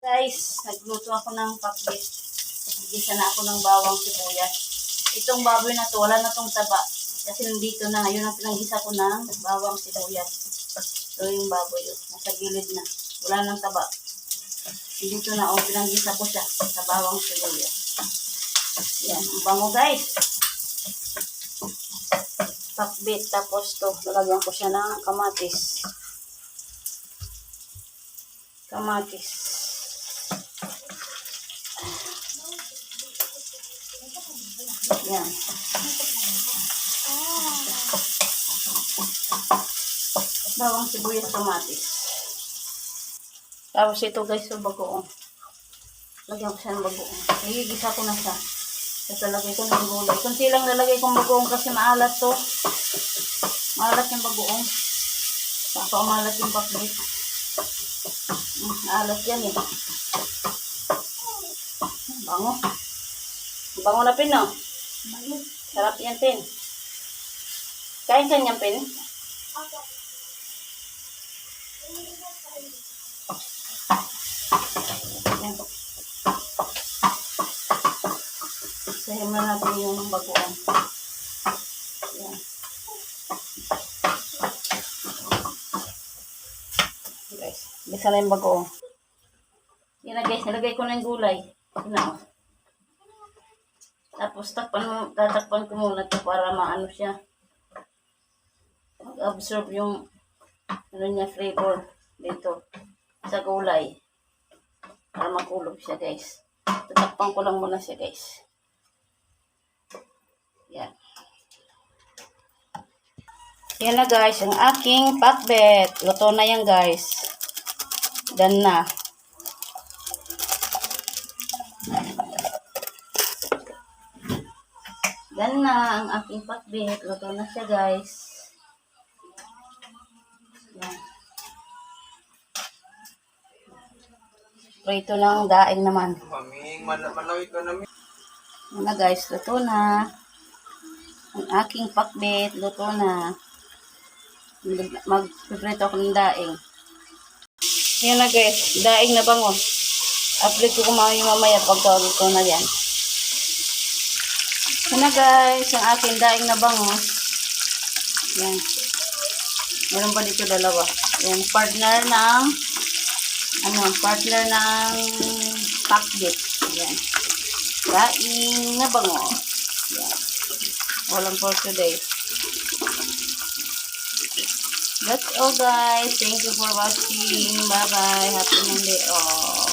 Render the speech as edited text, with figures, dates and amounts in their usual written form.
Guys, nagluto ako ng pakbit. Nagisa na ako ng bawang sibuyas. Itong baboy na to, wala na tong taba. Kasi nandito na, yun ang pinanggisa ko ng bawang sibuyas. Ito yung baboy yun. Nasa gilid na. Wala nang taba. Dito na, pinanggisa ko siya sa bawang sibuyas. Yan, ang bango guys. Pakbit, tapos to, lalagyan ko siya ng kamatis. Yan. Bawang sibuyas, kamatis. Tapos ito guys, yung bagoong. Lagyan ko siya ng bagoong. Nagigisa ko na siya. Tapos lalagay ko ng gulay. Kunti lang lalagay kong bagoong kasi maalat to. Maalat yung bagoong. Saka umalat yung pakbit. Alat yan eh. Bango. Bango na pin, no? Sarap yan, pin. Kain ka niyan, pin? Yan. Sahin na natin yung bagoong. Yan. Guys, bisa na yung bagoong. Yan na guys, nalagay ko na yung gulay. Yan na. Tapos tatakpan ko muna ito para maano siya. Mag-absorb yung ano niya, flavor dito sa gulay. Para makulog siya guys. Tatakpan ko lang muna siya guys. Yan. Yan na guys, ang aking pakbet. Luto na yan guys. Done na. Done na ang aking pakbet. Luto na siya guys. Yan. Prito ng daing naman. Yan na guys, luto na. Ang aking pakbet, luto na. Magpiprito ako ng daing. Yan na guys, daing na bango. Upload ko kumain mamaya pagka luto na yan. Yan na guys, ang aking daing na bango. Yan. Meron pa dito dalawa. Yan, partner ng pakbit. Yan. Daing na bango. Yan. Walang for today. That's all guys. Thank you for watching. Bye bye. Happy Monday all.